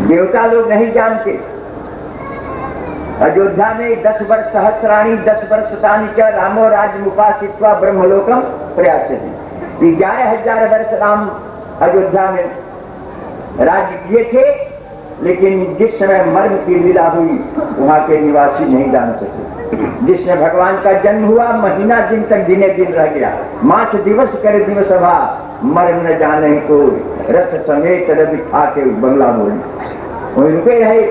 देवता लोग नहीं जानते। अयोध्या में 10 वर्ष सहस्राणी 10 वर्ष तानि च रामो राज्यमुपासित्वा ब्रह्मलोकम प्रयास्यति। 11,000 वर्ष राम अयोध्या में राज्य किए थे, लेकिन जिस समय मर्म की लीला हुई वहां के निवासी नहीं जान सके। जिसने भगवान का जन्म हुआ महीना दिन तक दिने दिन रह गया, मास दिवस करे दिवस सभा, मर्म न जाने को रथ समेत रवि खाके बंगला बोली वही रुके रहे।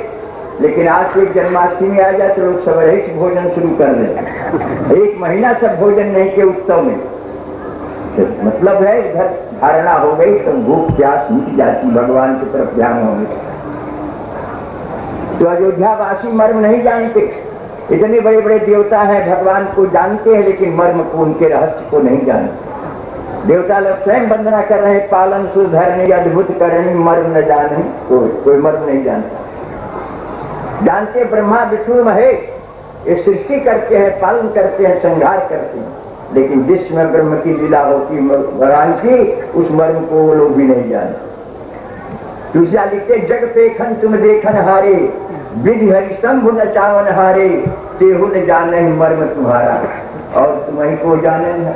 लेकिन आज से जन्माष्टमी आ जाए तो लोग सब रही भोजन शुरू कर दे। 1 महीना सब भोजन नहीं के उत्सव में, मतलब है इधर धारणा हो गई तो भूख प्यास मिट जाती, भगवान की तरफ ध्यान हो गया। तो अयोध्यावासी मर्म नहीं जानते। इतने बड़े बड़े देवता हैं, भगवान को जानते हैं लेकिन मर्म को, उनके रहस्य को नहीं जानते। देवता लोग स्वयं वंदना कर रहे हैं, पालन सुधरणी अद्भुत करणी मर्म न जाने, कोई मर्म नहीं जानता। जानते ब्रह्मा विष्णु महेश ये सृष्टि करते हैं, पालन करते हैं, संहार करते हैं, लेकिन जिसमें ब्रह्म की लीला होती भगवान की, उस मर्म को वो लोग भी नहीं जानते। दूसरा लिखते जग पेखन तुम देखन हारे, विधि हरि शंभु न चावन हारे, तेहु न जाने मर्म तुम्हारा। और तुम्हें को जाने है,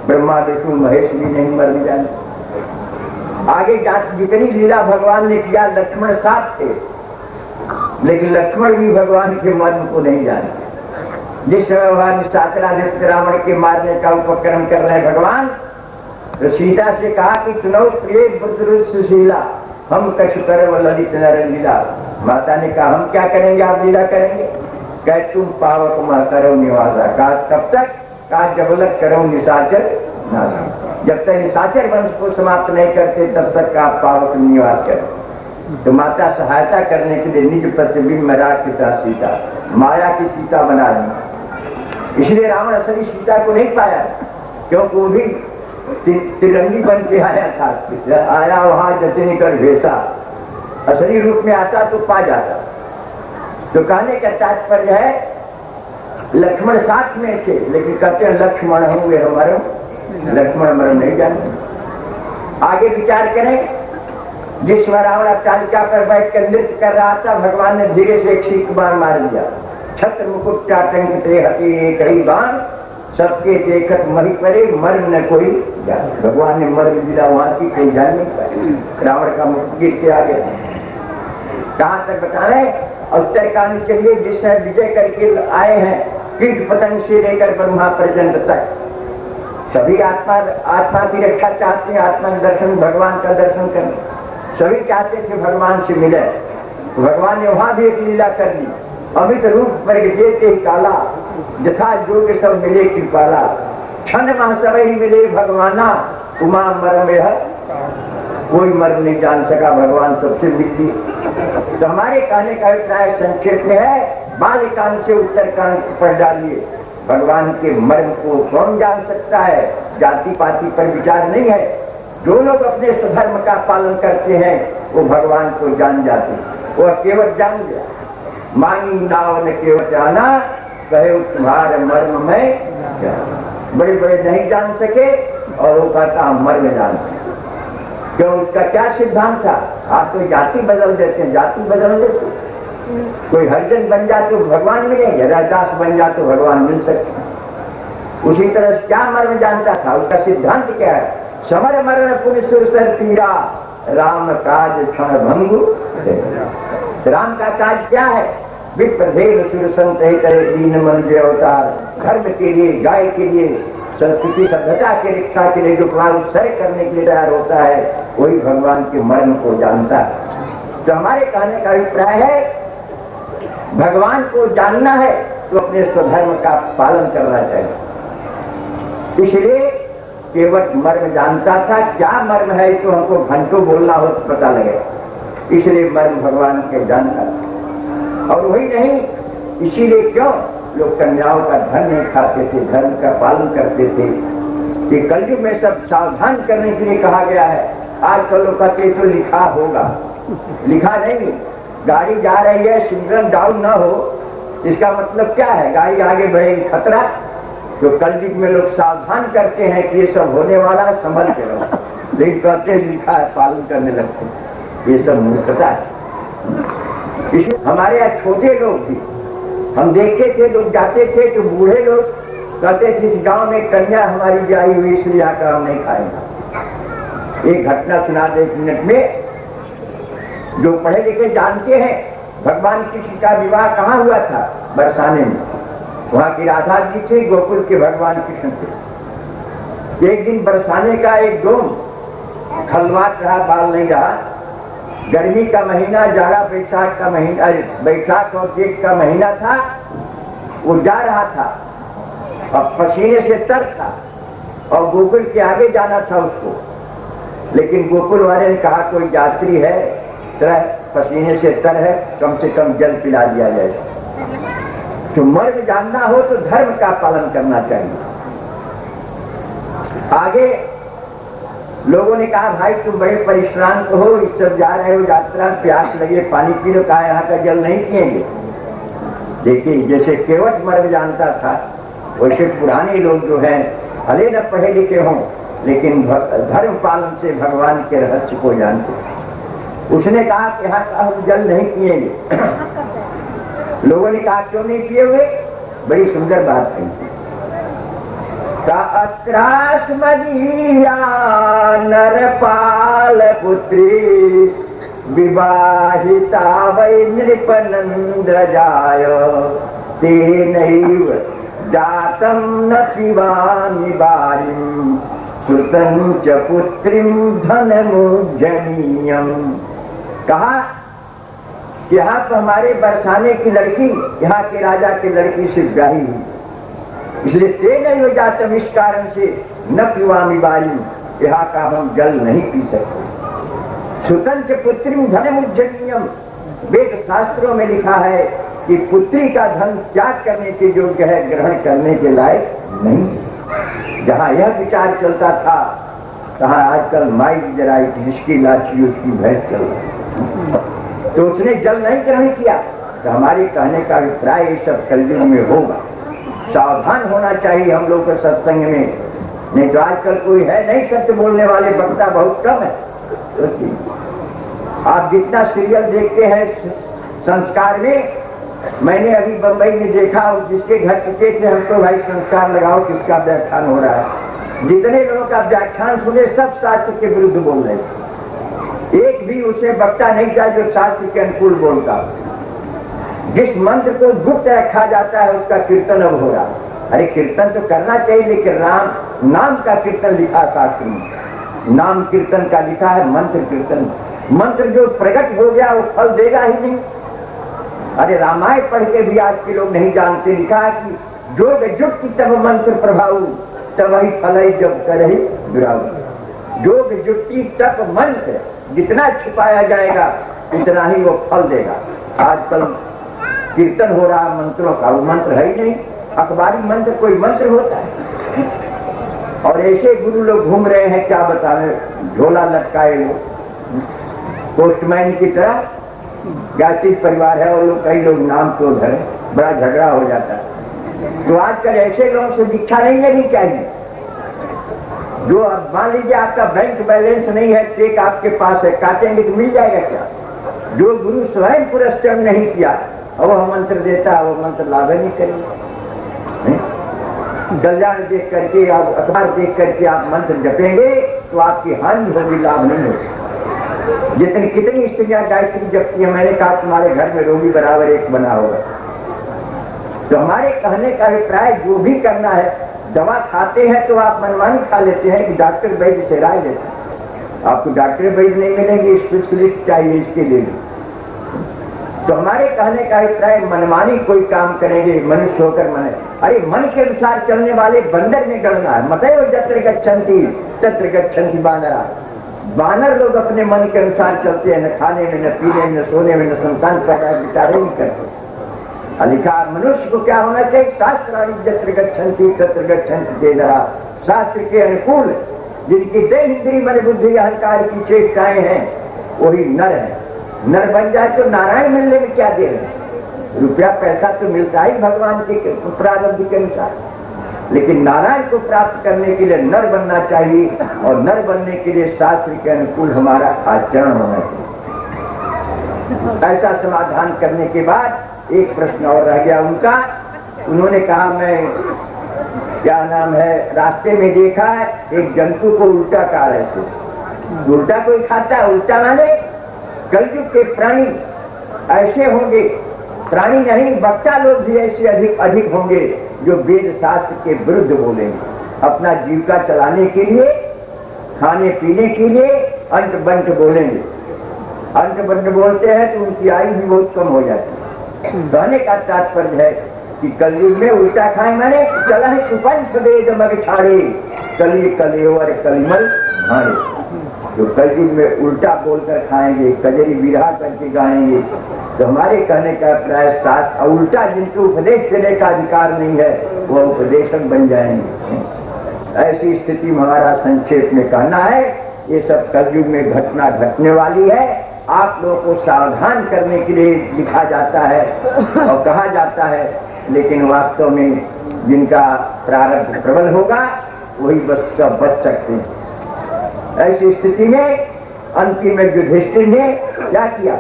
ब्रह्मा विष्णु महेश भी नहीं मर्म जाने। आगे जितनी लीला भगवान ने किया, लक्ष्मण साथ थे लेकिन लक्ष्मण भी भगवान के मर्म को नहीं जाने। जिस समय भगवान साकरादित्य रावण के मारने का उपक्रम कर रहे भगवान, तो सीता से कहा कि सुनो प्रिय बुद्ध सुशीला, हम कछु करे ललित नर लीला। माता ने कहा हम क्या करेंगे, आप लीला करेंगे? कह तुम पावक मह करो निवासा, कहा तब तक, कहा जबलक करो निशाचर नाशा, जब तक निशाचर वंश को समाप्त नहीं करते तब तक आप पावक निवास करें। तो माता सहायता करने के लिए निज प्रतिबिंब में राख पिता सीता, माया की सीता बना दी। इसलिए रावण असली सीता को नहीं पाया, क्योंकि वो भी तिरंगी बन के आया था, आया वहां जतिन कर भेसा, असली रूप में आता तो पा जाता। तो कहने का तात्पर्य है लक्ष्मण साथ में थे, लेकिन कहते हैं लक्ष्मण हुए हमारे, लक्ष्मण मरण नहीं जानते। आगे विचार करें, जिस रावण अट्टालिका पर बैठकर नृत्य कर रहा था, भगवान ने धीरे से एक सीख बार मार दिया। छत्र मुकुट टाटंकते हती एक ही बाण, सबके देखत मही परे मर्म न कोई जाने। भगवान ने मर्म दिला वहां की कोई जान नहीं पाई। रावण का मुकुट गिर के आ गया। कहाँ तक बताएं, उत्तरकांड चलिए, जिससे विजय करके आए हैं, कीट पतंग से लेकर ब्रह्मा पर्यंत तक सभी आत्मा की रक्षा चाहते हैं, आत्मा के दर्शन, भगवान का दर्शन करना सभी चाहते थे, भगवान से मिले। तो भगवान ने वहां भी एक लीला कर दी, अमित रूप पर जेते ही काला, जथा जोग सब मिले कृपाला, क्षण माह सब ही मिले भगवाना, उमा मर्म है कोई मर्म नहीं जान सका, भगवान सबसे मिलती। तो हमारे कहने का अभिप्राय संक्षेप में है, बालिकांड से उत्तरकांड पर डालिए, भगवान के मर्म को कौन जान सकता है? जाति पाति पर विचार नहीं है। जो लोग अपने स्वधर्म का पालन करते हैं वो भगवान को जान जाते, वो केवल जान गया। मांगी नाव न केवल जाना, कहे तुम्हारे मर्म में बड़े बड़े नहीं जान सके, और वो कहता हम मर्म जानते। क्यों? उसका क्या सिद्धांत था? आप तो जाति बदल देते हैं, जाति बदल देते, कोई हरिजन बन जाए तो भगवान मिलेंगे, राजदास बन जाए तो भगवान मिल सकते। उसी तरह से क्या मर्म जानता था? उसका सिद्धांत क्या है? समर मरण पुण्य सुरसर तीरा, राम काज क्षण भंगु। राम का काज क्या है? विप्रधेन सुर संत करे दीन मन के अवतार, धर्म के लिए, गाय के लिए, संस्कृति सभ्यता की रक्षा के लिए जो प्राण उत्सर्ग करने के लिए तैयार होता है, वही भगवान के मर्म को जानता है। तो हमारे कहने का अभिप्राय है, भगवान को जानना है तो अपने स्वधर्म का पालन करना चाहिए। इसलिए केवल मर्म जानता था, क्या मर्म है तो हमको घंटों बोलना हो तो पता लगेगा, इसलिए मर्म भगवान के जानता था। और वही नहीं, इसीलिए क्यों लोग कन्याओं का धन नहीं खाते थे, धर्म का पालन करते थे। ये कलयुग में सब सावधान करने के लिए कहा गया है। आजकल लोग कहते तो लिखा होगा, लिखा नहीं। गाड़ी जा रही है, सिग्नल डाउन ना हो, इसका मतलब क्या है? गाड़ी आगे बढ़ेगी, खतरा। तो कलयुग में लोग सावधान करते हैं कि ये सब होने वाला है, संभल के रहो, लेकिन कहते लिखा है, पालन करने लगते। ये सब मूर्खता है। इसलिए हमारे यहाँ छोटे लोग भी हम देखते थे, लोग जाते थे तो बूढ़े लोग कहते थे इस गांव में कन्या हमारी ब्याही हुई इसलिए आकर हम नहीं खाएंगे। एक घटना सुना दे 1 मिनट में। जो पढ़े लिखे जानते हैं भगवान कृष्ण का विवाह कहाँ हुआ था? बरसाने में। वहां की राधा जी थे, गोकुल के भगवान कृष्ण थे। एक दिन बरसाने का एक डोम खलवाट रहा, बाल नहीं रहा। गर्मी का महीना, जाड़ा बैसाख का महीना, बैसाख और जेठ का महीना था। वो जा रहा था और पसीने से तर था और गोकुल के आगे जाना था उसको। लेकिन गोकुल वाले ने कहा कोई यात्री है, तरह पसीने से तर है, कम से कम जल पिला दिया जाए। तो मर्म जानना हो तो धर्म का पालन करना चाहिए। आगे लोगों ने कहा भाई तुम बड़े परिश्रांत हो, इस सब जा रहे हो यात्रा, प्यास लगे पानी पी लो। कहा यहाँ का जल नहीं पिएंगे। देखिए जैसे केवट मर्म जानता था वैसे पुराने लोग जो हैं भले न पढ़े लिखे हों लेकिन धर्म पालन से भगवान के रहस्य को जानते। उसने कहा कि यहाँ का हम जल नहीं पिएंगे। लोगों ने कहा क्यों नहीं पिए हुए? बड़ी सुंदर बात कही। अत्रास मदीया नरपाल पुत्री विवाहिता वै नृपनंद्र जाय तेनैव जातम न पिबामि बारिं सुतं च पुत्रीं धनमुज्जनीयम्। कहा यहाँ तो हमारे बरसाने की लड़की यहाँ के राजा की लड़की से ब्याही हुई, इसलिए तेन जातम, इस कारण से न पिबामि बारिं, यहाँ का हम जल नहीं पी सकते। सुतं च पुत्रीं धनमुज्जनीयम्। वेद शास्त्रों में लिखा है कि पुत्री का धन त्याग करने के योग्य है, ग्रहण करने के लायक नहीं। जहाँ यह विचार चलता था तहाँ आजकल माई जराई जिसकी लाठी उसकी भैंस चल रही। तो उसने जल नहीं ग्रहण किया। तो हमारे कहने का अभिप्राय ये सब कलयुग में होगा। सावधान होना चाहिए हम लोग के सत्संग में, नहीं तो आजकल कोई है नहीं सत्य बोलने वाले, वक्ता बहुत कम है। तो आप जितना सीरियल देखते हैं संस्कार में, मैंने अभी बंबई में देखा, जिसके घर चुके थे हमको भाई संस्कार लगाओ किसका व्याख्यान हो रहा है। जितने लोगों का व्याख्यान सुने सब शास्त्र के विरुद्ध बोल रहे थे। एक भी उसे वक्ता नहीं था जो शास्त्र के अनुकूल बोलता। जिस मंत्र को गुप्त रखा जाता है उसका कीर्तन अब हो रहा। अरे कीर्तन तो करना चाहिए, लेकिन राम नाम का कीर्तन लिखा शास्त्र में, नाम कीर्तन का लिखा है, मंत्र कीर्तन। मंत्र जो प्रकट हो गया वो फल देगा ही नहीं। अरे रामायण पढ़ के भी आज के लोग नहीं जानते। लिखा है कि जोग जुक्ति तब मंत्र प्रभाव तब ही फल जब करही विराव। जोग जुक्ति तक मंत्र जितना छिपाया जाएगा उतना ही वो फल देगा। आजकल कीर्तन हो रहा मंत्रों का, वो मंत्र है ही नहीं। अखबारी मंत्र कोई मंत्र होता है? और ऐसे गुरु लोग घूम रहे हैं, क्या बताएं, झोला लटकाए लोग पोस्टमैन की तरह। जाति परिवार है और लोग, कई लोग नाम तो धरे, बड़ा झगड़ा हो जाता है। तो आजकल ऐसे लोगों से दीक्षा नहीं लेनी चाहिए। जो मान लीजिए आपका बैंक बैलेंस नहीं है, चेक आपके पास है, काटेंगे तो मिल जाएगा क्या? जो गुरु स्वयं पुरस्कार नहीं किया और वह मंत्र देता है, वो मंत्र लाभ नहीं करेगा। कल्याण देख करके आप, अखबार देख करके आप मंत्र जपेंगे तो आपकी हानि होगी, लाभ नहीं होगी। जितनी कितनी स्त्रियां गायत्री जपती है, मैंने कहा तुम्हारे घर में रोगी बराबर एक बना होगा। तो हमारे कहने का अभिप्राय जो भी करना है, दवा खाते हैं तो आप मनमानी खा लेते हैं कि डॉक्टर वैद्य से राय देते हैं। आपको डॉक्टर वैद्य नहीं मिलेंगे, स्पेशलिस्ट चाहिए इसके लिए। तो हमारे कहने का अभिप्राय मनमानी कोई काम करेंगे मनुष्य होकर मने। अरे मन के अनुसार चलने वाले बंदर में गणना है। मतयो जत्र गच्छन्ति तत्र गच्छन्ति बानरा। बानर लोग अपने मन के अनुसार चलते हैं, न खाने में, न पीने में, न सोने में, न संतान पैदा विचार नहीं करते। लिखा मनुष्य को क्या होना चाहिए? शास्त्राणि जत्र गच्छन्ति तत्र गच्छन्ति तेनरा। शास्त्र के अनुकूल जिनकी देह इंद्रिय मन बुद्धि अहंकार की चेष्टाएं हैं वही नर है। नर बन जाए तो नारायण मिलने में क्या देर है? रुपया पैसा तो मिलता ही भगवान के प्रारब्ध के अनुसार, लेकिन नारायण को प्राप्त करने के लिए नर बनना चाहिए और नर बनने के लिए शास्त्र के अनुकूल हमारा आचरण होना चाहिए। ऐसा समाधान करने के बाद एक प्रश्न और रह गया उनका। उन्होंने कहा मैं क्या नाम है रास्ते में देखा है एक जंतु को उल्टा खा रहे थे। उल्टा कोई खाता है? उल्टा माने कलयुग के प्राणी ऐसे होंगे, प्राणी नहीं बच्चा लोग भी ऐसे अधिक होंगे जो वेद शास्त्र के विरुद्ध बोलेंगे, अपना जीविका चलाने के लिए, खाने पीने के लिए अंट बंट बोलेंगे। अंट बंट बोलते हैं तो उनकी आयु भी बहुत कम हो जाती है। कहने का तात्पर्य है कि कलयुग में उल्टा खाए माने चला है सुपंच वेद मग छाड़े कली कलेवर कलिमल भाड़े। जो कलयुग में उल्टा बोलकर खाएंगे, कजरी विरहा करके गाएंगे, तो हमारे कहने का प्राय साथ उल्टा जिनको उपदेश देने का अधिकार नहीं है वो उपदेशक बन जाएंगे। ऐसी स्थिति में हमारा संक्षेप में कहना है ये सब कलयुग में घटना घटने वाली है। आप लोगों को सावधान करने के लिए लिखा जाता है और कहा जाता है, लेकिन वास्तव में जिनका प्रारब्ध प्रबल होगा वही बच सकते हैं। ऐसी स्थिति में अंतिम में युधिष्ठिर ने क्या किया?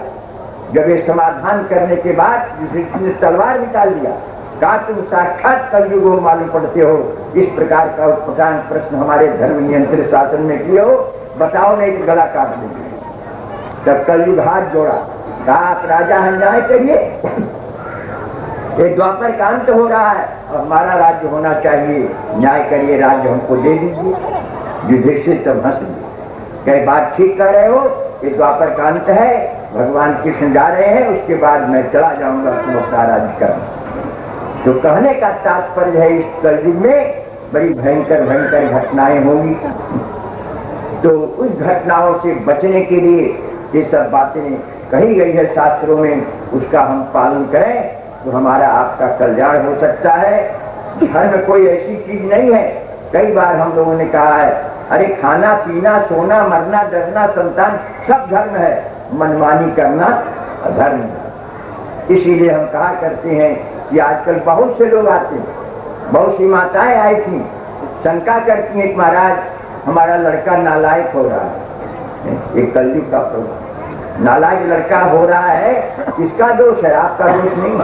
जब ये समाधान करने के बाद युधिष्ठिर ने तलवार निकाल दिया, कहा तुम साक्षात कलयुग हो मालूम पड़ते हो, इस प्रकार का उत्पटान प्रश्न हमारे धर्म नियंत्रित शासन में किए हो, बताओ नहीं तो गला काट देंगे। तब कलयुग हाथ जोड़ा, कहा आप राजा हैं न्याय करिए, ये द्वापर का अंत हो रहा है और हमारा राज्य होना चाहिए, न्याय करिए, राज्य हमको दे दीजिए। युधिष्ठिर तब हंस दिए, कई बात ठीक कर रहे हो, ये द्वापर का अंत है, भगवान कृष्ण जा रहे हैं, उसके बाद मैं चला जाऊंगा तुम अपना राज्य करना। तो कहने का तात्पर्य है इस कलयुग में बड़ी भयंकर भयंकर घटनाएं होंगी, तो उस घटनाओं से बचने के लिए ये सब बातें कही गई है शास्त्रों में, उसका हम पालन करें तो हमारा आपका कल्याण हो सकता है। धर्म कोई ऐसी चीज नहीं है, कई बार हम लोगों ने कहा है अरे खाना पीना सोना मरना डरना संतान सब धर्म है, मनमानी करना अधर्म है। इसीलिए हम कहा करते हैं कि आजकल बहुत से लोग आते हैं, बहुत सी माताएं आई थी, शंका करती हैं महाराज हमारा लड़का नालायक हो रहा है। एक कलयुग का प्रभाव, नालायक लड़का हो रहा है, किसका दोष है? आपका दोष नहीं।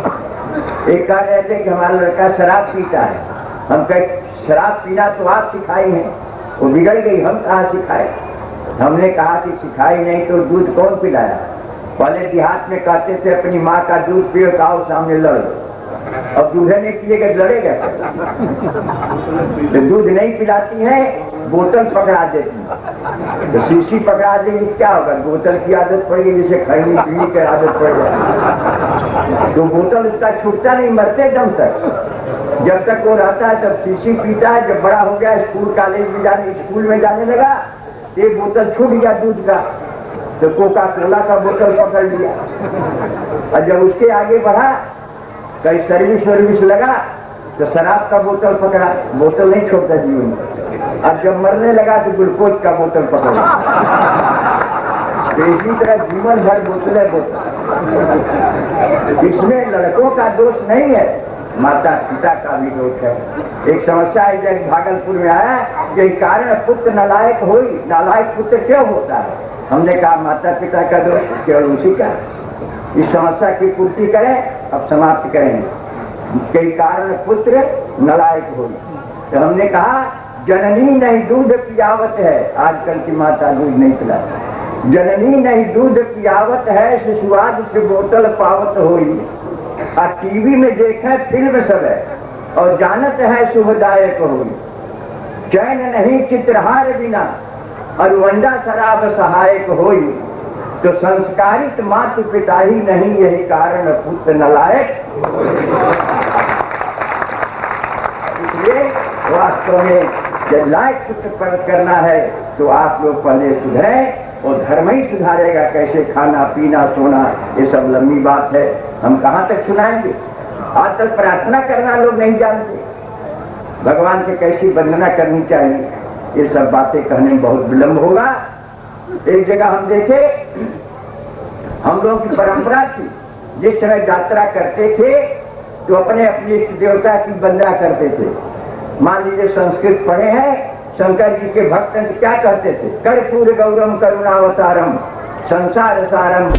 एक कह रहे थे कि हमारा लड़का शराब पीता है, हम कहे शराब पीना तो आप सिखाई हैं, वो बिगड़ गई, हम कहाँ सिखाए? हमने कहा कि सिखाई नहीं तो दूध कौन पिलाया? पहले देहात में कहते थे अपनी माँ का दूध पियो, आओ सामने लड़ो, अब दूध नहीं पिएगा लड़ेगा। तो दूध नहीं पिलाती है, बोतल पकड़ा देती है, तो शीशी पकड़ा देगी क्या होगा? बोतल की आदत पड़ेगी, जैसे खैनी पीने की आदत पड़ जाए तो बोतल उसका छूटता नहीं, मरते दम तक। जब तक वो रहता है तब शीशी पीता है, जब बड़ा हो गया स्कूल कॉलेज में स्कूल में जाने लगा, एक बोतल छूट गया दूध का, तो कोका कोला का बोतल पकड़ लिया, और जब उसके आगे बढ़ा कहीं सर्विस लगा तो शराब का बोतल पकड़ा, बोतल नहीं छोड़ता जीवन। अब जब मरने लगा तो ग्लूकोज का बोतल पकड़ा। तो इसी तरह जीवन भर बोतलें इसमें लड़कों का दोष नहीं है, माता पिता का भी दोष है। एक समस्या है जब भागलपुर में आया कि कारण पुत्र नालायक हुई, नालायक पुत्र क्यों होता है? हमने कहा माता पिता का दोष केवल उसी का। इस समस्या की पूर्ति करें, अब समाप्त करेंगे। कई कारण पुत्र नालायक हुई, तो हमने कहा जननी नहीं दूध पियावत है, आजकल की माता दूध नहीं पिलाती, जननी नहीं दूध पियावत है, शिशुआद से बोतल पावत हुई, और टीवी में देखे फिल्म सब है और जानत है शुभदायक हुई, चैन नहीं चित्रहार बिना और वंडा शराब सहायक हुई, तो संस्कारित माता पिता ही नहीं, यही कारण पुत्र नालायक। इसलिए वास्तव में जब लायक पुत्र प्राप्त करना है तो आप लोग पहले सुधरें, और धर्म ही सुधारेगा। कैसे खाना पीना सोना, ये सब लंबी बात है, हम कहाँ तक सुनाएंगे? आज तक प्रार्थना करना लोग नहीं जानते, भगवान की कैसी वंदना करनी चाहिए, ये सब बातें कहने में बहुत विलंब होगा। एक जगह हम देखे, हम लोगों की परंपरा थी, जिस समय यात्रा करते थे तो अपने अपने इष्ट देवता की वंदना करते थे। मान लीजिए संस्कृत पढ़े हैं, शंकर जी के भक्त क्या कहते थे? कर्पूर गौरम करुणावतारम संसार सारम